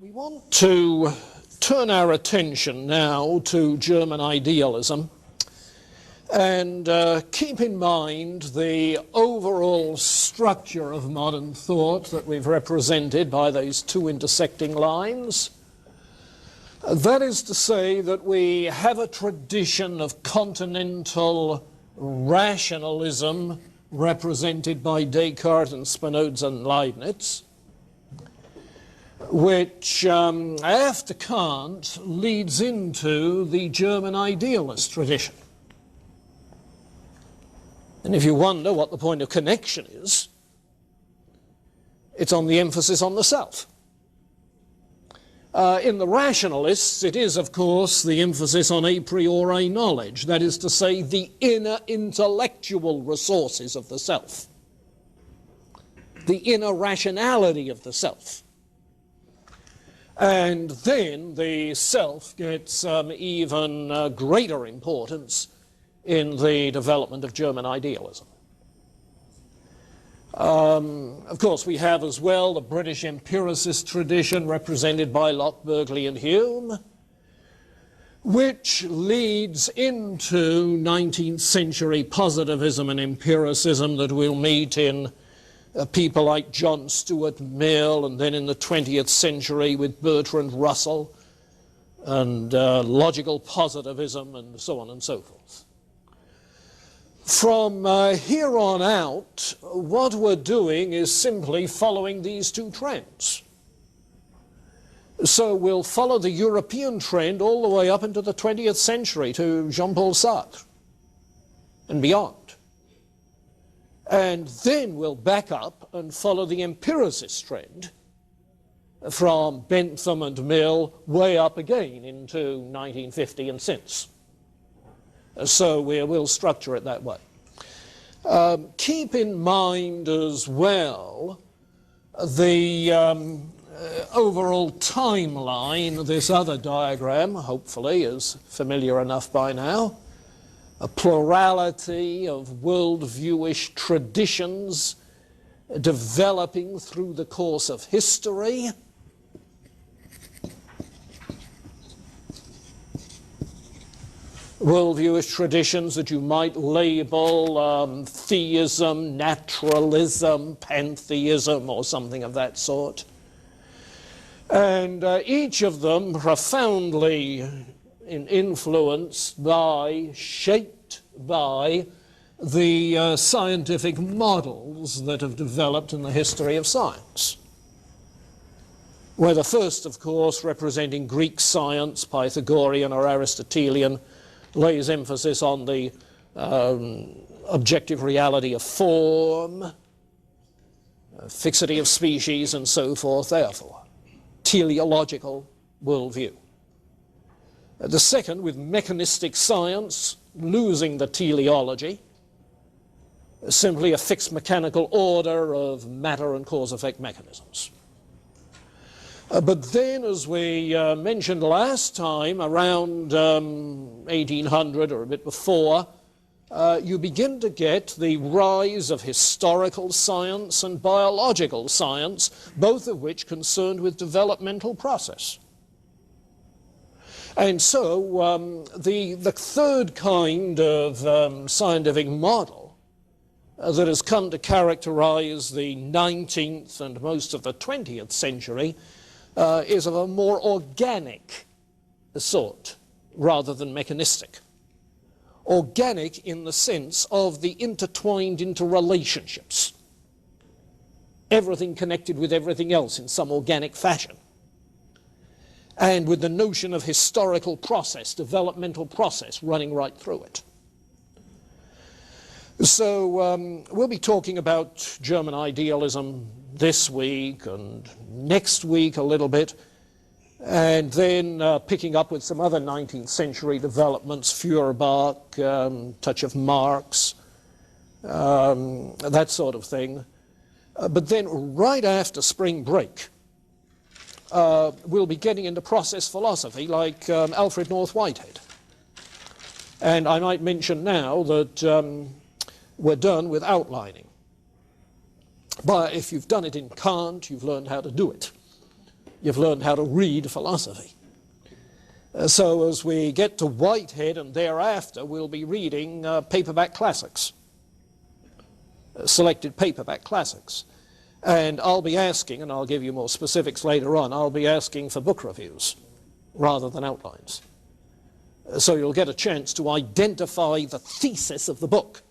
We want to turn our attention now to German idealism and keep in mind the overall structure of modern thought that we've represented by these two intersecting lines. That is to say that we have a tradition of continental rationalism represented by Descartes and Spinoza and Leibniz, which, after Kant, leads into the German idealist tradition. And if you wonder what the point of connection is, it's on the emphasis on the self. In the rationalists, it is, of course, the emphasis on a priori knowledge, that is to say, the inner intellectual resources of the self, the inner rationality of the self. And then the self gets even greater importance in the development of German idealism. Of course, we have as well the British empiricist tradition represented by Locke, Berkeley, and Hume, which leads into 19th century positivism and empiricism that we'll meet in people like John Stuart Mill, and then in the 20th century with Bertrand Russell, and logical positivism, and so on and so forth. From here on out, what we're doing is simply following these two trends. So we'll follow the European trend all the way up into the 20th century to Jean-Paul Sartre and beyond. And then we'll back up and follow the empiricist trend from Bentham and Mill way up again into 1950 and since. So we'll structure it that way. Keep in mind as well the overall timeline. This other diagram, hopefully, is familiar enough by now. A plurality of worldviewish traditions developing through the course of history. Worldviewish traditions that you might label theism, naturalism, pantheism, or something of that sort. And each of them profoundly influenced by, shaped by, the scientific models that have developed in the history of science. Where the first, of course, representing Greek science, Pythagorean or Aristotelian, lays emphasis on the objective reality of form, fixity of species, and so forth, therefore. Teleological worldview. The second, with mechanistic science, losing the teleology, simply a fixed mechanical order of matter and cause-effect mechanisms. But then, as we mentioned last time, around 1800 or a bit before, you begin to get the rise of historical science and biological science, both of which concerned with developmental process. And so the third kind of scientific model that has come to characterize the 19th and most of the 20th century is of a more organic sort rather than mechanistic. Organic in the sense of the intertwined interrelationships. Everything connected with everything else in some organic fashion. And with the notion of historical process, developmental process running right through it. So we'll be talking about German idealism this week and next week a little bit, and then picking up with some other 19th century developments, Feuerbach, touch of Marx, that sort of thing. But then right after spring break, we'll be getting into process philosophy like Alfred North Whitehead. And I might mention now that we're done with outlining. But if you've done it in Kant, you've learned how to do it. You've learned how to read philosophy. So as we get to Whitehead and thereafter, we'll be reading paperback classics, selected paperback classics. And I'll be asking, and I'll give you more specifics later on, I'll be asking for book reviews rather than outlines. So you'll get a chance to identify the thesis of the book.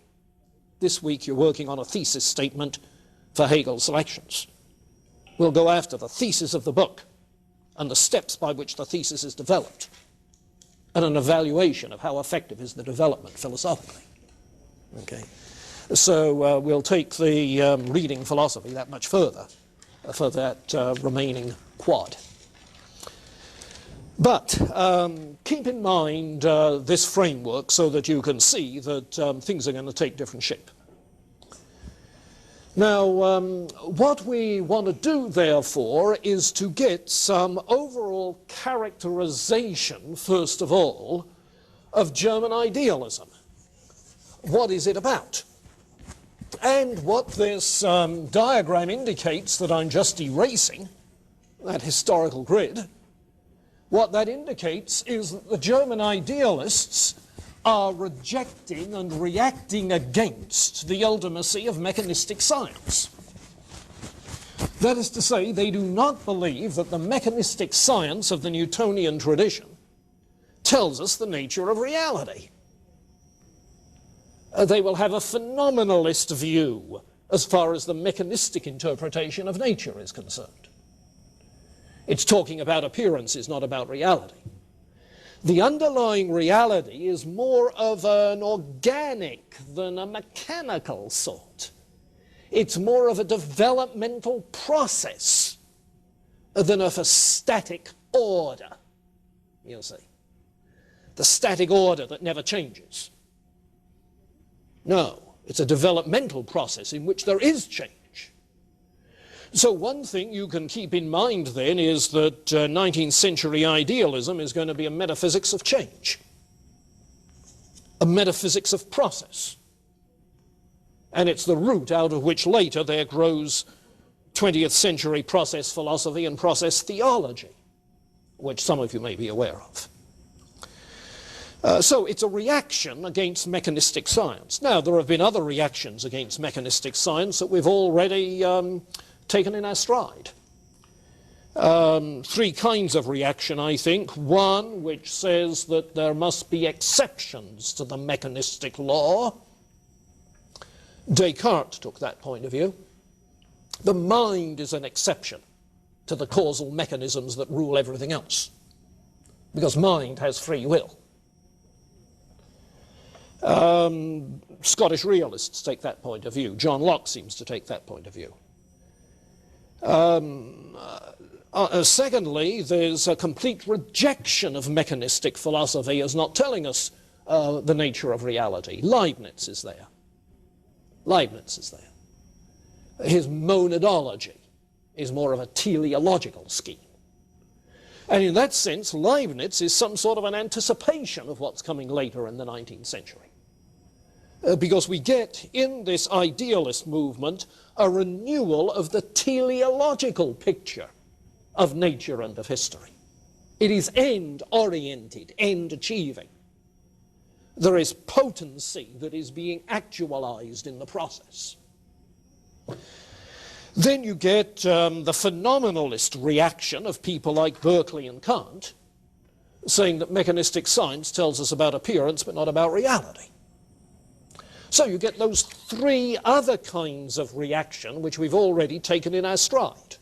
This week you're working on a thesis statement for Hegel's Selections. We'll go after the thesis of the book and the steps by which the thesis is developed, and an evaluation of how effective is the development philosophically. Okay. So we'll take the reading philosophy that much further for that remaining quad. But keep in mind this framework so that you can see that things are going to take different shape. Now, what we want to do, therefore, is to get some overall characterization, first of all, of German idealism. What is it about? And what this diagram indicates that I'm just erasing, that historical grid, what that indicates is that the German idealists are rejecting and reacting against the ultimacy of mechanistic science. That is to say, they do not believe that the mechanistic science of the Newtonian tradition tells us the nature of reality. They will have a phenomenalist view as far as the mechanistic interpretation of nature is concerned. It's talking about appearances, not about reality. The underlying reality is more of an organic than a mechanical sort. It's more of a developmental process than of a static order, you'll see. The static order that never changes. No, it's a developmental process in which there is change. So one thing you can keep in mind then is that 19th century idealism is going to be a metaphysics of change, a metaphysics of process. And it's the root out of which later there grows 20th century process philosophy and process theology, which some of you may be aware of. So it's a reaction against mechanistic science. Now, there have been other reactions against mechanistic science that we've already taken in our stride. Three kinds of reaction, I think. One, which says that there must be exceptions to the mechanistic law. Descartes took that point of view. The mind is an exception to the causal mechanisms that rule everything else, because mind has free will. Scottish realists take that point of view. John Locke seems to take that point of view. Secondly, there's a complete rejection of mechanistic philosophy as not telling us the nature of reality. Leibniz is there. Leibniz is there. His monadology is more of a teleological scheme. And in that sense, Leibniz is some sort of an anticipation of what's coming later in the 19th century. Because we get in this idealist movement a renewal of the teleological picture of nature and of history. It is end-oriented, end-achieving. There is potency that is being actualized in the process. Then you get the phenomenalist reaction of people like Berkeley and Kant, saying that mechanistic science tells us about appearance but not about reality. So you get those three other kinds of reaction which we've already taken in our stride.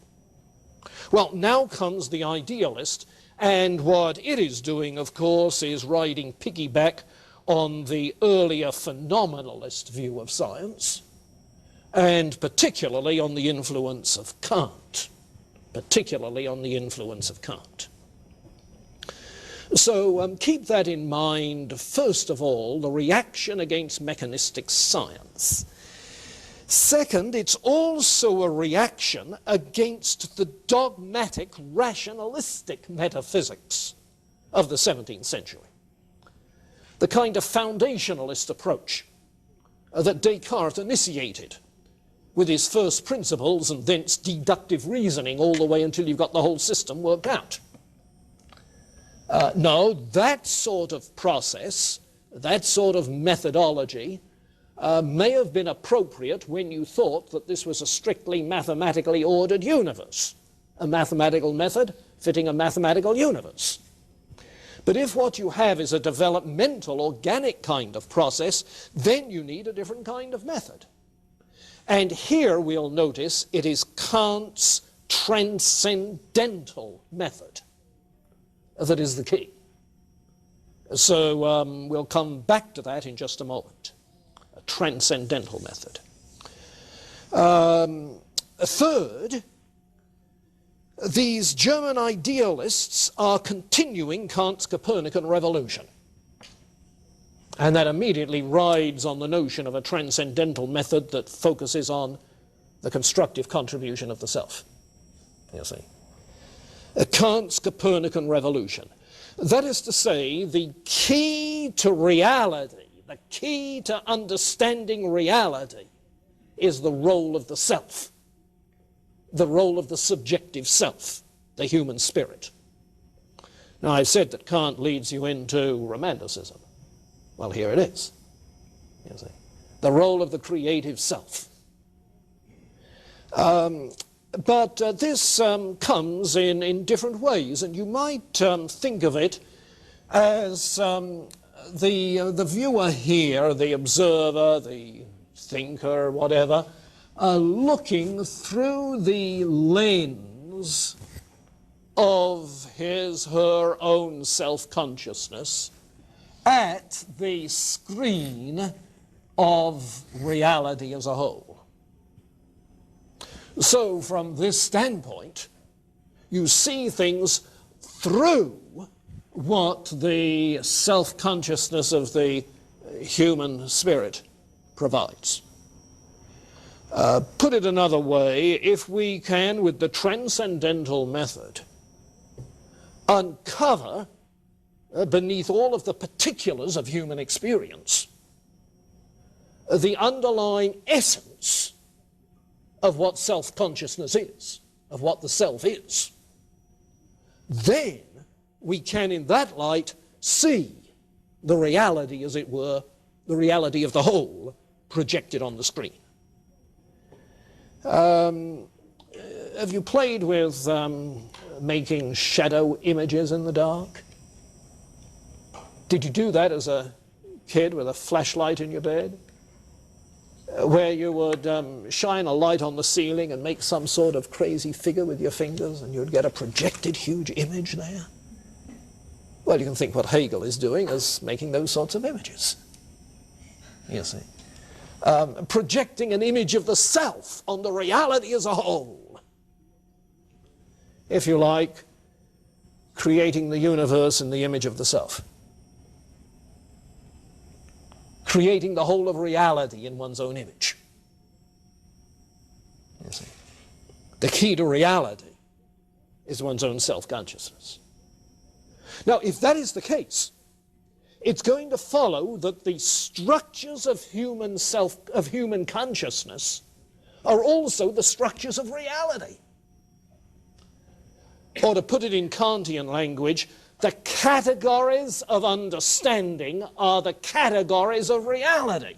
Well, now comes the idealist, and what it is doing, of course, is riding piggyback on the earlier phenomenalist view of science, and particularly on the influence of Kant. Particularly on the influence of Kant. So keep that in mind, first of all, the reaction against mechanistic science. Second, it's also a reaction against the dogmatic, rationalistic metaphysics of the 17th century. The kind of foundationalist approach that Descartes initiated with his first principles and thence deductive reasoning all the way until you've got the whole system worked out. No, that sort of process, that sort of methodology may have been appropriate when you thought that this was a strictly mathematically ordered universe, a mathematical method fitting a mathematical universe. But if what you have is a developmental, organic kind of process, then you need a different kind of method. And here we'll notice it is Kant's transcendental method that is the key. So we'll come back to that in just a moment. A transcendental method. Third, these German idealists are continuing Kant's Copernican revolution. And that immediately rides on the notion of a transcendental method that focuses on the constructive contribution of the self. You see. Kant's Copernican revolution. That is to say, the key to reality, the key to understanding reality, is the role of the self, the role of the subjective self, the human spirit. Now, I've said that Kant leads you into Romanticism. Well, here it is. You see. The role of the creative self. But this comes in different ways, and you might think of it as the viewer here, the observer, the thinker, whatever, looking through the lens of his, her own self-consciousness at the screen of reality as a whole. So from this standpoint, you see things through what the self-consciousness of the human spirit provides. Put it another way, if we can, with the transcendental method, uncover beneath all of the particulars of human experience the underlying essence of what self-consciousness is, of what the self is, then we can in that light see the reality, as it were, the reality of the whole projected on the screen. Have you played with making shadow images in the dark? Did you do that as a kid with a flashlight in your bed? Where you would shine a light on the ceiling and make some sort of crazy figure with your fingers, and you'd get a projected huge image there? Well, you can think what Hegel is doing is making those sorts of images. You see. Projecting an image of the self on the reality as a whole. If you like, creating the universe in the image of the self. Creating the whole of reality in one's own image. You see. The key to reality is one's own self-consciousness. Now, if that is the case, it's going to follow that the structures of human consciousness are also the structures of reality. Or to put it in Kantian language, the categories of understanding are the categories of reality.